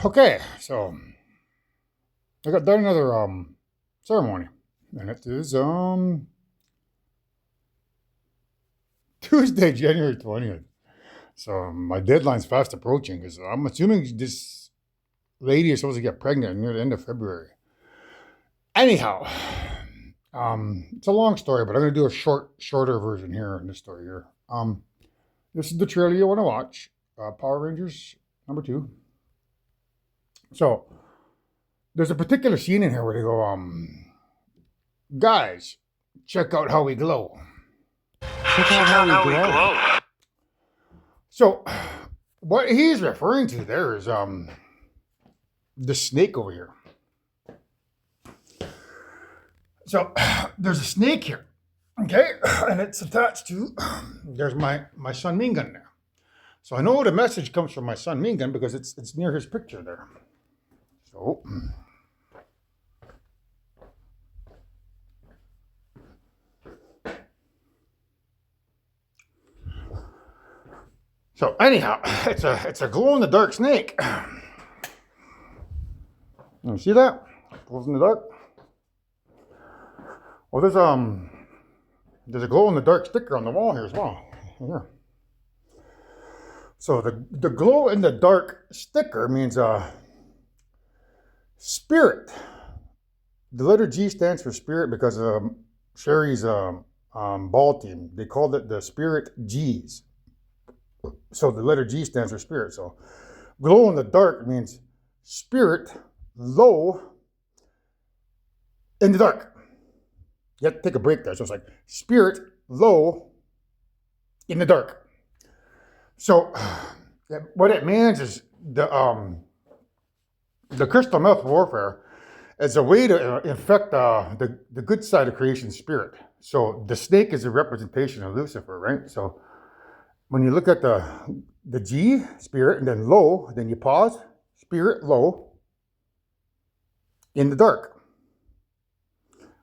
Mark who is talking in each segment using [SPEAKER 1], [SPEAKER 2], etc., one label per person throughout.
[SPEAKER 1] Okay, so I got done another ceremony, and it is Tuesday, January 20th. So my deadline's fast approaching because I'm assuming this lady is supposed to get pregnant near the end of February. Anyhow, it's a long story, but I'm gonna do a shorter version here in this story here. This is the trailer you want to watch, Power Rangers #2. So there's a particular scene in here where they go, guys, check out how we glow.
[SPEAKER 2] Check out how we glow.
[SPEAKER 1] So what he's referring to there is the snake over here. So there's a snake here, okay, and it's attached to. There's my son Mean Gun there. So I know the message comes from my son Mean Gun because it's near his picture there. So anyhow, it's a glow in the dark snake. You see that? Glows in the dark. Well, there's a glow in the dark sticker on the wall here as well. Here. So the glow in the dark sticker means spirit. The letter G stands for spirit because of Sherry's ball team. They called it the Spirit G's. So the letter G stands for spirit. So glow in the dark means spirit low in the dark. You have to take a break there. So it's like spirit low in the dark. So what it means is the crystal meth warfare is a way to infect the good side of creation spirit. So the snake is a representation of Lucifer, right? So when you look at the G, spirit, and then low, then you pause, spirit low in the dark.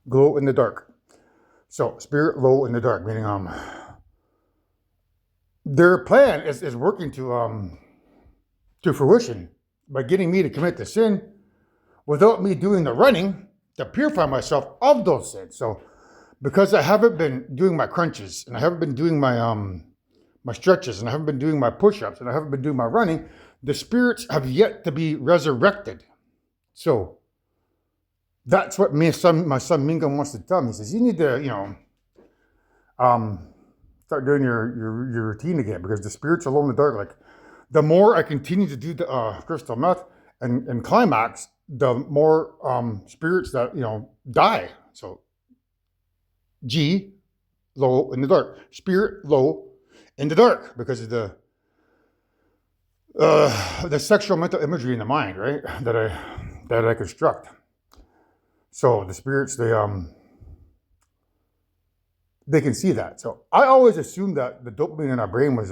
[SPEAKER 1] Glow in the dark. So spirit low in the dark, meaning their plan is working to fruition by getting me to commit the sin without me doing the running to purify myself of those sins. So because I haven't been doing my crunches and I haven't been doing my stretches and I haven't been doing my push-ups and I haven't been doing my running, the spirits have yet to be resurrected. So that's what my son Mingo wants to tell me. He says, you need to, start doing your routine again because the spirits alone in the dark, like the more I continue to do the crystal meth and climax, the more spirits that, die. So G, low in the dark. Spirit, low in the dark because of the sexual mental imagery in the mind, right? That I construct. So the spirits, they can see that. So I always assumed that the dopamine in our brain was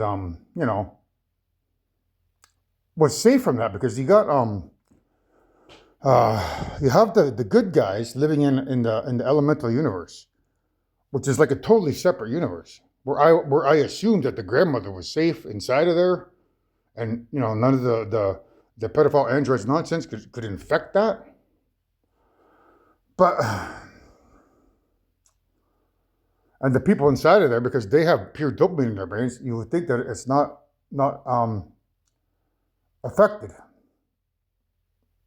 [SPEAKER 1] was safe from that because you got you have the good guys living in the elemental universe, which is like a totally separate universe where I assumed that the grandmother was safe inside of there, and none of the pedophile androids nonsense could infect that. But and the people inside of there, because they have pure dopamine in their brains, you would think that it's not affected.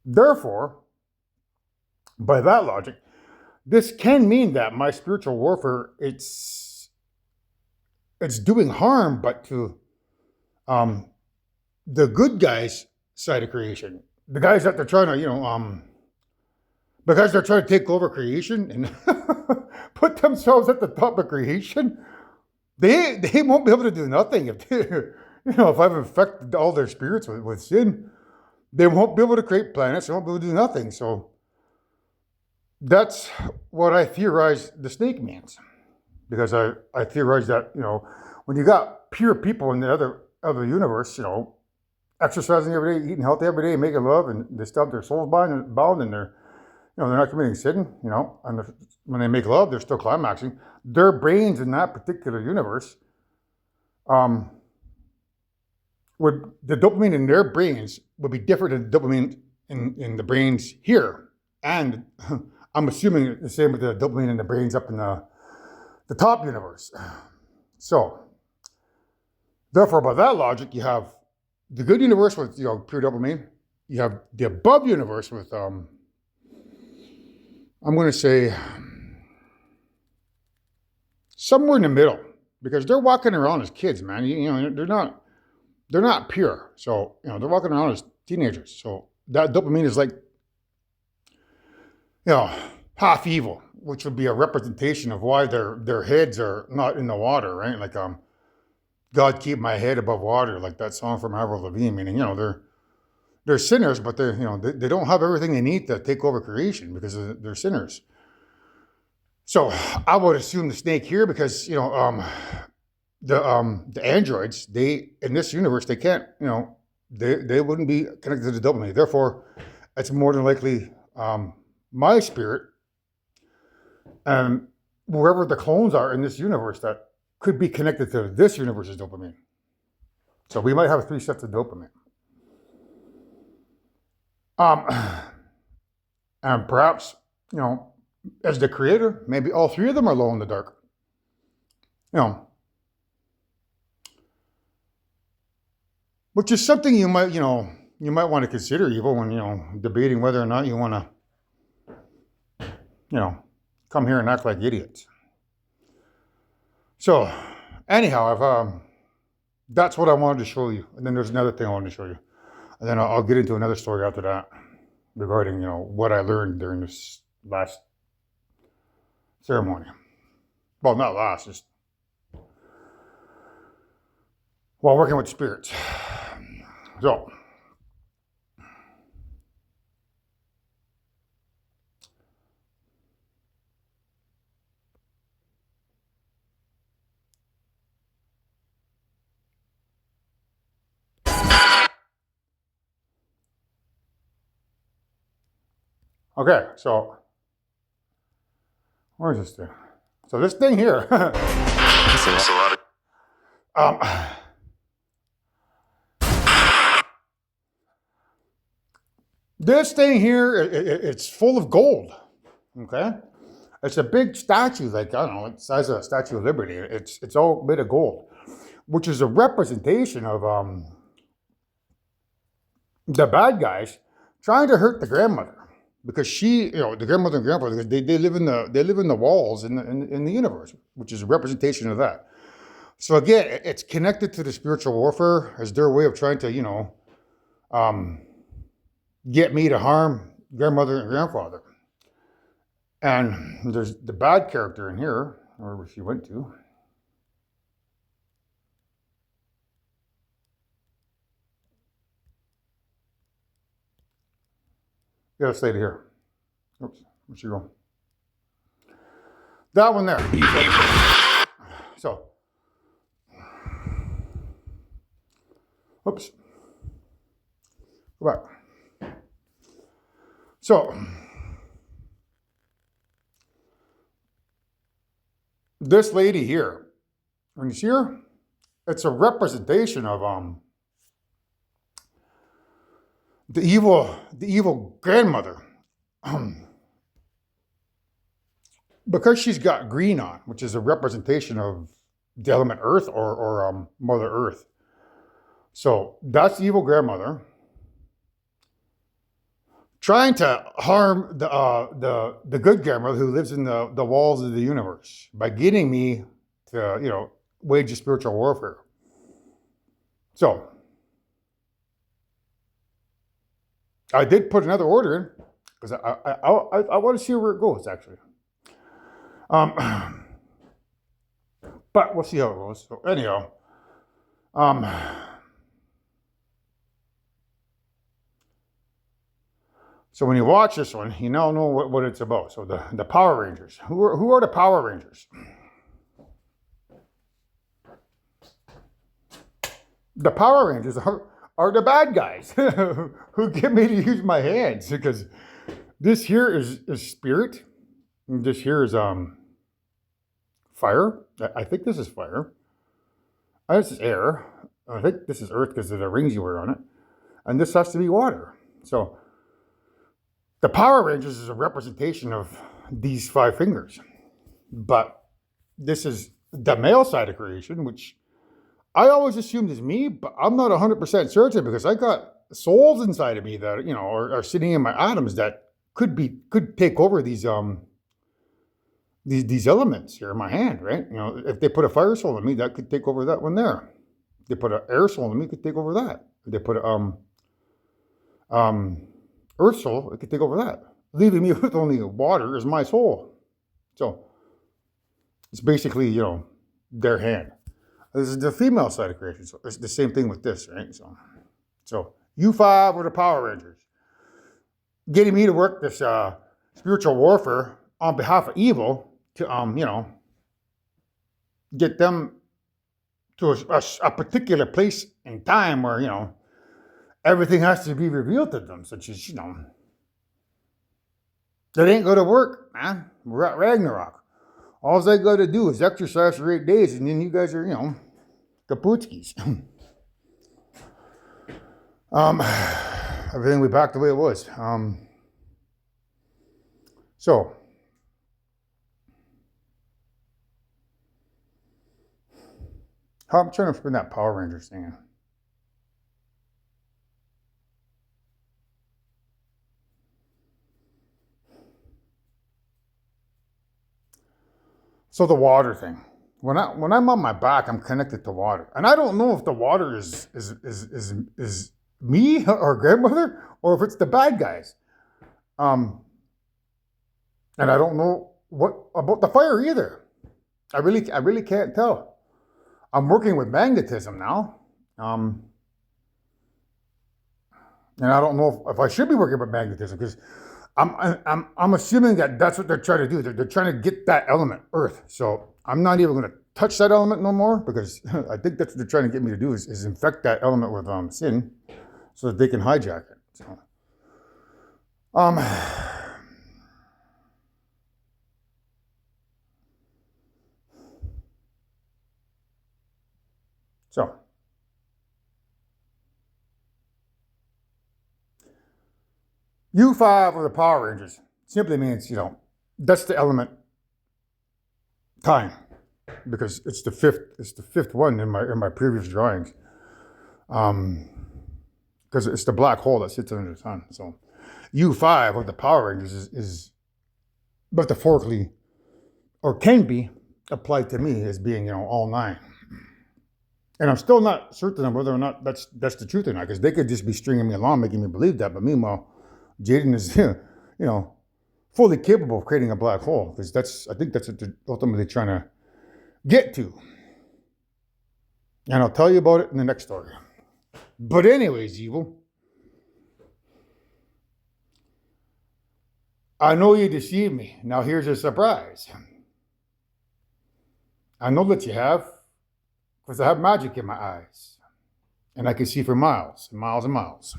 [SPEAKER 1] Therefore, by that logic, this can mean that my spiritual warfare it's doing harm, but to the good guys' side of creation, the guys that they're trying to because they're trying to take over creation and put themselves at the top of creation, they won't be able to do nothing if if I've infected all their spirits with sin. They won't be able to create planets. They won't be able to do nothing. So that's what I theorize the snake means, because I theorize that when you got pure people in the other universe, exercising every day, eating healthy every day, making love, and they still have their souls bound, and they're they're not committing sin, and when they make love, they're still climaxing. Their brains in that particular universe would the dopamine in their brains would be different than the dopamine in the brains here. And I'm assuming the same with the dopamine in the brains up in the top universe. So, therefore, by that logic, you have the good universe with pure dopamine. You have the above universe with I'm going to say somewhere in the middle, because they're walking around as kids, man. They're not pure. So they're walking around as teenagers. So that dopamine is like half evil, which would be a representation of why their heads are not in the water, right? Like God keep my head above water, like that song from Avril Lavigne. Meaning, they're sinners, but they don't have everything they need to take over creation because they're sinners. So I would assume the snake here, because the androids, they in this universe they can't they wouldn't be connected to the dopamine. Therefore, it's more than likely my spirit and wherever the clones are in this universe that could be connected to this universe's dopamine. So we might have 3 sets of dopamine. And perhaps, as the creator, maybe all 3 of them are low in the dark. Which is something you might want to consider evil when, debating whether or not you want to, come here and act like idiots. So, anyhow, that's what I wanted to show you. And then there's another thing I wanted to show you. And then I'll get into another story after that regarding, what I learned during this last ceremony. Well, not last, just while working with spirits. So, okay, so where is this thing? So this thing here, this thing here, it's full of gold. Okay, it's a big statue, like I don't know, it's the size of a Statue of Liberty. It's all made of gold, which is a representation of the bad guys trying to hurt the grandmother. Because she, the grandmother and grandfather, they live in the walls in the universe, which is a representation of that. So again, it's connected to the spiritual warfare as their way of trying to, get me to harm grandmother and grandfather. And there's the bad character in here, wherever she went to. Yeah, let's stay here. Oops, where'd she go? That one there. So, oops. Go back. So, this lady here, when you see her, it's a representation of the evil grandmother. Because she's got green on, which is a representation of the element Earth or Mother Earth. So that's the evil grandmother trying to harm the good grandmother who lives in the walls of the universe by getting me to wage a spiritual warfare. So I did put another order in because I want to see where it goes actually. But we'll see how it goes. So anyhow, so when you watch this one, you now know what it's about. So the Power Rangers. Who are the Power Rangers? The Power Rangers are the bad guys who get me to use my hands, because this here is spirit. And this here is fire. I think this is fire. This is air. I think this is Earth because of the rings you wear on it. And this has to be water. So the Power Rangers is a representation of these 5 fingers. But this is the male side of creation, which I always assumed is me, but I'm not 100% certain because I got souls inside of me that, you know, are sitting in my atoms that could take over these elements here in my hand, right? You know, if they put a fire soul in me, that could take over that one there. If they put an air soul in me, it could take over that. If they put a earth soul, it could take over that. Leaving me with only water is my soul. So it's basically, you know, their hand. This is the female side of creation. So it's the same thing with this, right? So you 5 are the Power Rangers. Getting me to work this spiritual warfare on behalf of evil to, you know, get them to a particular place in time where, you know, everything has to be revealed to them, such as, you know, it ain't going to work, man. We're at Ragnarok. All they got to do is exercise for 8 days, and then you guys are, you know, kaputskis. Everything will be back the way it was. So, how I'm trying to spin that Power Rangers thing in. So the water thing. When I'm on my back, I'm connected to water, and I don't know if the water is me or grandmother, or if it's the bad guys. And I don't know what about the fire either. I really can't tell. I'm working with magnetism now, and I don't know if I should be working with magnetism because I'm assuming that that's what they're trying to do. They're trying to get that element, Earth. So I'm not even going to touch that element no more because I think that's what they're trying to get me to do is infect that element with sin, so that they can hijack it. So you 5 are the Power Rangers. Simply means, you know, that's the element time, because it's the fifth one in my previous drawings. Because it's the black hole that sits under the sun. So you 5 of the Power Rangers is metaphorically, or can be applied to me as being, you know, all 9. And I'm still not certain of whether or not that's the truth or not, because they could just be stringing me along, making me believe that. But meanwhile, Jaden is, you know, fully capable of creating a black hole, because I think that's what they're ultimately trying to get to. And I'll tell you about it in the next story. But anyways, evil, I know you deceived me. Now here's a surprise. I know that you have, because I have magic in my eyes. And I can see for miles and miles and miles.